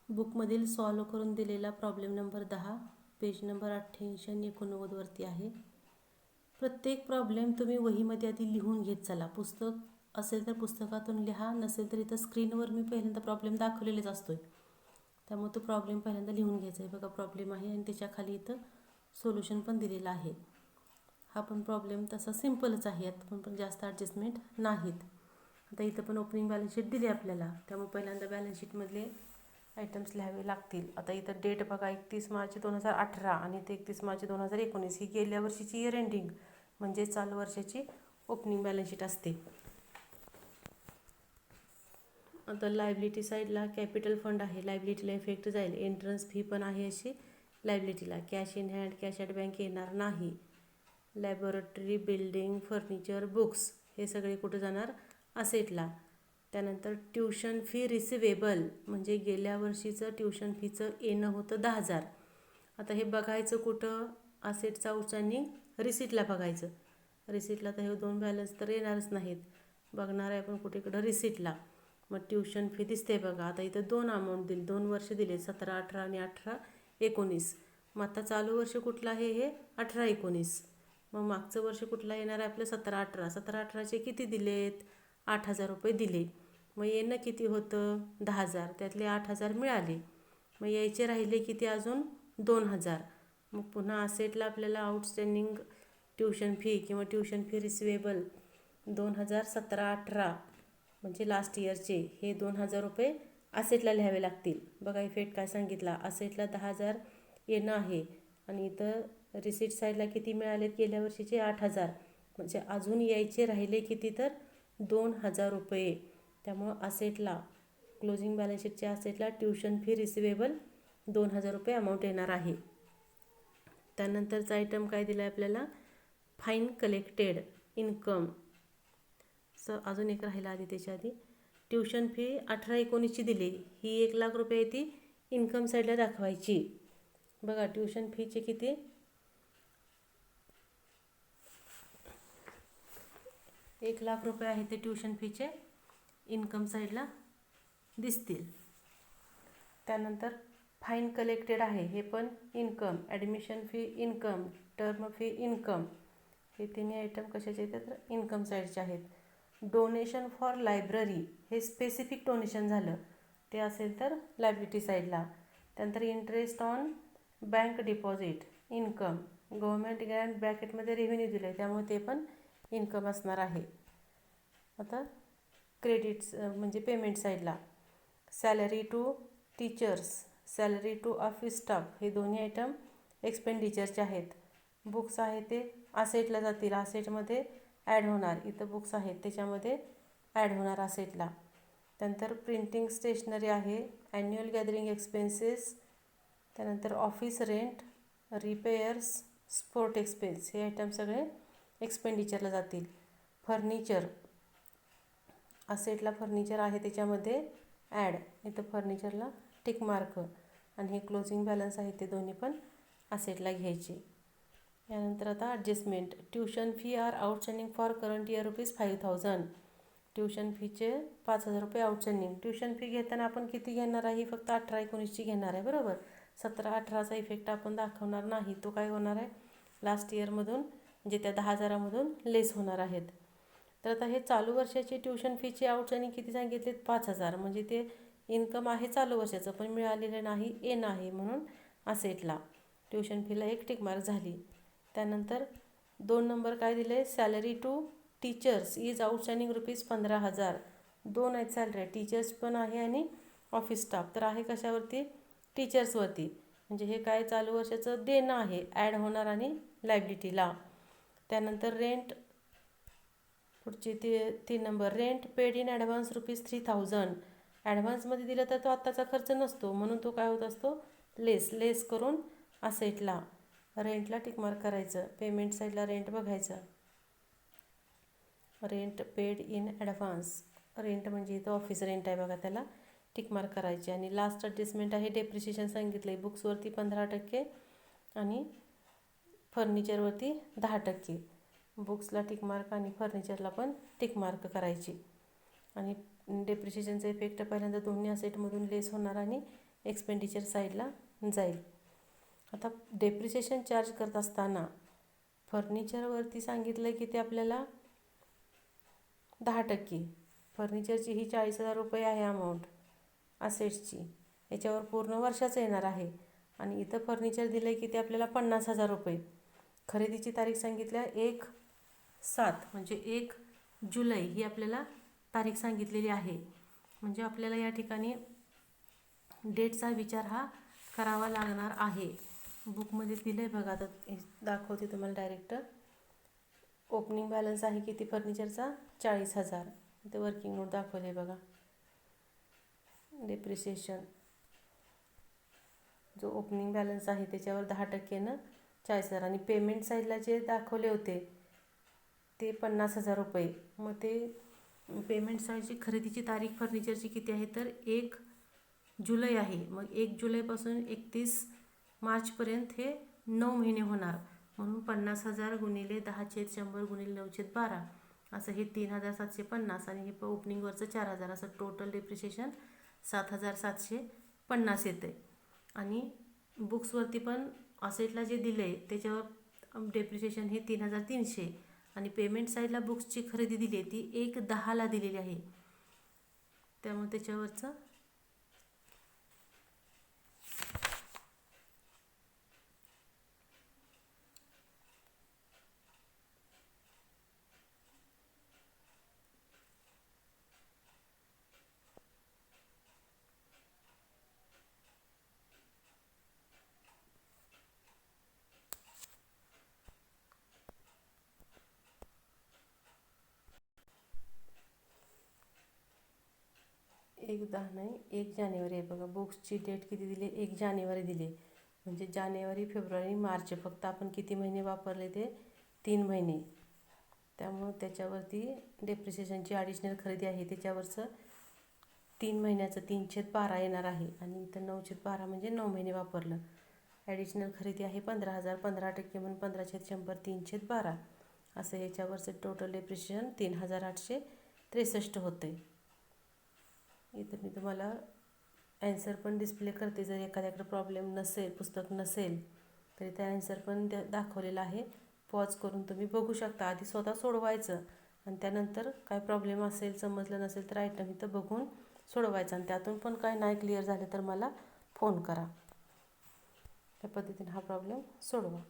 बुकमधील solve करून दिलेला problem number 10 page number 88 आणि 89 वरती आहे. प्रत्येक प्रॉब्लेम तुम्ही वहीमध्ये आधी लिहून घेत चला. पुस्तक असेल तर पुस्तकातून लिहा, नसेल तर इथं स्क्रीनवर मी पहिल्यांदा प्रॉब्लेम दाखवलेलेच असतोय, त्यामुळे तो प्रॉब्लेम पहिल्यांदा लिहून घ्यायचा आहे. बघा प्रॉब्लेम आहे आणि त्याच्या खाली इथं सोल्युशन पण दिलेलं आहे. हा पण प्रॉब्लेम तसा सिम्पलच आहे, यात पण जास्त ॲडजस्टमेंट नाहीत. आता इथं पण ओपनिंग बॅलन्स शीट दिली आपल्याला, त्यामुळे पहिल्यांदा बॅलन्स शीटमधले आयटम्स लिहावे लागतील. आता इथं डेट बघा 31 मार्च 2018 आणि ते 31 मार्च 2019 ही गेल्या वर्षीची इयर एंडिंग म्हणजे चालू वर्षाची ओपनिंग बॅलन्स शीट असते. आता लायबिलिटी साईडला कॅपिटल फंड आहे, लायबिलिटीला इफेक्ट जाईल. एंट्रन्स फी पण आहे अशी लायबिलिटीला. Cash in hand, cash at bank येणार नाही. लॅबोरेटरी, बिल्डिंग, फर्निचर, बुक्स हे सगळे कुठं जाणार? असेटला. त्यानंतर ट्यूशन फी रिसिवेबल म्हणजे गेल्या वर्षीचं ट्यूशन फीचं येणं होतं 10,000. आता हे बघायचं कुठं? असेटचं आउटस्टँडिंग रिसीटला बघायचं. रिसीटला तर हे दोन बॅलन्स तर येणारच नाहीत. बघणार आहे आपण कुठेकडं? रिसीटला. मग ट्यूशन फी दिसते बघा. आता इथं 2 अमाऊंट दिली, 2 वर्ष दिले, 17-18 आणि 18-19. मग आता चालू वर्ष कुठलं आहे? हे 18-19. मग मागचं वर्ष कुठलं येणार आहे आपलं? 17-18. 17-18चे किती दिलेत? 8,000 रुपये दिले. मग येणं किती होतं? 10,000. त्यातले 8,000 मिळाले. मग यायचे राहिले किती अजून? 2,000. मग पुन्हा असेटला आपल्याला आउटस्टँडिंग ट्यूशन फी किंवा ट्यूशन फी रिसिवेबल 2017-18 म्हणजे लास्ट इयरचे हे 2,000 रुपये असेटला लिहावे लागतील. बघा इफेक्ट काय सांगितला? असेटला 10,000 येणं आहे आणि इथं रिसीट साईडला किती मिळालेत? गेल्या वर्षीचे 8,000. म्हणजे अजून यायचे राहिले किती? तर 2,000 रुपये. त्यामुळं असेटला क्लोजिंग बॅलन्स शीटच्या असेटला ट्यूशन फी रिसिवेबल 2,000 रुपये अमाऊंट येणार आहे. त्यानंतरचा आयटम काय दिला आहे आपल्याला? Fine collected income. अजून एक राहिला आधी, त्याच्या आधी ट्यूशन फी 18-19ची दिली, ही 1,00,000 रुपये ती इन्कम साईडला दाखवायची. बघा ट्यूशन फीचे किती? 1,00,000 रुपये आहे ते ट्यूशन फीचे इन्कम साईडला दिसतील. त्यानंतर फाईन कलेक्टेड आहे, हे पण income. Admission fee income, term fee income. हे तिन्ही आयटम कशाचे आहेत? तर इन्कम साईडचे आहेत. डोनेशन फॉर लायब्ररी हे स्पेसिफिक डोनेशन झालं, ते असेल तर लायबिलिटी साईडला. त्यानंतर interest on bank deposit income. Government grant ब्रॅकेटमध्ये रेव्हेन्यू दिलं आहे, त्यामुळे ते पण इन्कम असणार आहे. आता क्रेडिट्स म्हणजे पेमेंट साईडला salary to teachers, salary to office staff हे दोन्ही आयटम एक्सपेंडिचरचे आहेत. बुक्स आहे ते असेटला जातील, असेटमध्ये ॲड होणार. इथं बुक्स आहेत त्याच्यामध्ये ॲड होणार असेटला. त्यानंतर प्रिंटिंग स्टेशनरी आहे, ॲन्युअल गॅदरिंग एक्सपेन्सेस, त्यानंतर office rent, repairs, sport expense हे आयटम सगळे एक्सपेंडिचरला जातील. फर्निचर असेटला फर्निचर आहे त्याच्यामध्ये ॲड, इथं फर्निचरला टिक मार्क. आणि हे क्लोजिंग बॅलन्स आहे ते दोन्ही पण असेटला घ्यायचे. यानंतर आता adjustment. Tuition fee are outstanding for current year ₹5,000. Tuition फीचे 5,000 रुपये आउटस्टँडिंग. ट्यूशन फी घेताना आपण किती घेणार आहे? फक्त 18-19ची घेणार आहे, बरोबर. 17-18चा इफेक्ट आपण दाखवणार नाही, तो काय होणार आहे? लास्ट इयरमधून म्हणजे त्या 10,000मधून लेस होणार आहेत. तर आता हे चालू वर्षाची ट्यूशन फीचे आउटस्टँडिंग किती सांगितलेत? 5,000. म्हणजे ते इन्कम आहे चालू वर्षाचं, पण मिळालेलं नाही, येणं आहे, म्हणून असेटला ट्यूशन फीला एक टिकमार्क झाली. त्यानंतर 2 नंबर काय दिले? Salary to teachers is outstanding ₹15,000. 2 आहेत सॅलरी, टीचर्स पण आहे आणि ऑफिस स्टाफ तर आहे कशावरती? टीचर्सवरती. म्हणजे हे काय चालू वर्षाचं देणं आहे, ॲड होणार आणि लायबिलिटीला. त्यानंतर रेंट पुढची 3 number rent paid in advance ₹3,000. ॲडव्हान्समध्ये दिलं तर तो आत्ताचा खर्च नसतो, म्हणून तो काय होत असतो? लेस करून असेटला रेंटला टिकमार्क करायचं. पेमेंट साईडला रेंट बघायचं. Rent paid in advance, rent म्हणजे इथं ऑफिस रेंट आहे बघा, त्याला टिकमार्क करायचे. आणि लास्ट ॲडजस्टमेंट आहे डेप्रिशिएशन सांगितलं आहे. बुक्सवरती 15% आणि फर्निचरवरती 10%. बुक्सला टिकमार्क आणि फर्निचरला पण टिकमार्क करायची. आणि डेप्रिशिएशनचा इफेक्ट पहिल्यांदा दोन्ही असेटमधून लेस होणार आणि एक्सपेंडिचर साईडला जाईल. आता डेप्रिशिएशन चार्ज करत असताना फर्निचरवरती सांगितलं की ते आपल्याला 10%. फर्निचरची ही 40,000 रुपये आहे अमाऊंट असेट्सची, याच्यावर पूर्ण वर्षाचं येणार आहे. आणि इथं फर्निचर दिलं आहे की ते आपल्याला 50,000 रुपये. खरेदीची तारीख सांगितल्या 1/7 म्हणजे 1 जुलै ही आपल्याला तारीख सांगितलेली आहे. म्हणजे आपल्याला या ठिकाणी डेटचा विचार हा करावा लागणार आहे. बुकमध्ये दिलं आहे बघा, आता दाखवते तुम्हाला डायरेक्ट. ओपनिंग बॅलन्स आहे किती फर्निचरचा? 40,000. इथे वर्किंग नोट दाखवले बघा. डेप्रिसिएशन जो ओपनिंग बॅलन्स आहे त्याच्यावर 10%नं 40,000 आणि पेमेंट साईडला जे दाखवले होते ते 50,000 रुपये. मग ते पेमेंट साईडची खरेदीची तारीख फर्निचरची किती आहे तर 1 जुलै आहे. मग 1 जुलैपासून 31 मार्चपर्यंत हे 9 महिने होणार. म्हणून 50,000 गुणिले 10/100 गुणिले 9/12 असं हे 3,750 आणि हे ओपनिंगवरचं 4,000 असं टोटल डेप्रिशिएशन 7,750 येते. आणि बुक्सवरती पण असेटला जे दिलं आहे त्याच्यावर डेप्रिशिएशन हे 3,300 आणि पेमेंट साईडला बुक्सची खरेदी दिली आहे ती 1/10ला दिलेली आहे. त्यामुळे त्याच्यावरचं एक 10 नाही 1 जानेवारी आहे बघा. बुक्सची डेट किती दिली? 1 जानेवारी दिली. म्हणजे जानेवारी, फेब्रुवारी, मार्च फक्त आपण किती महिने वापरले ते 3 महिने. त्यामुळं त्याच्यावरती डेप्रिसिएशनची ॲडिशनल खरेदी आहे त्याच्यावरचं 3 महिन्याचं 3/12 येणार आहे. आणि इथं 9/12 म्हणजे 9 महिने वापरलं. ॲडिशनल खरेदी आहे 15,000. 15% म्हणून 15/100 3/12 असं याच्यावरचं टोटल डेप्रिसिएशन 3,863 होतं आहे. इथं मी तुम्हाला ॲन्सर पण डिस्प्ले करते. जर एखाद्याकडे प्रॉब्लेम नसेल, पुस्तक नसेल तरी त्या ॲन्सर पण दाखवलेला आहे. पॉज करून तुम्ही बघू शकता. आधी स्वतः सोडवायचं आणि त्यानंतर काय प्रॉब्लेम असेल, समजलं नसेल तर आयटम इथं बघून सोडवायचं. आणि त्यातून पण काय नाही क्लिअर झालं तर मला फोन करा. त्या पद्धतीने हा प्रॉब्लेम सोडवा.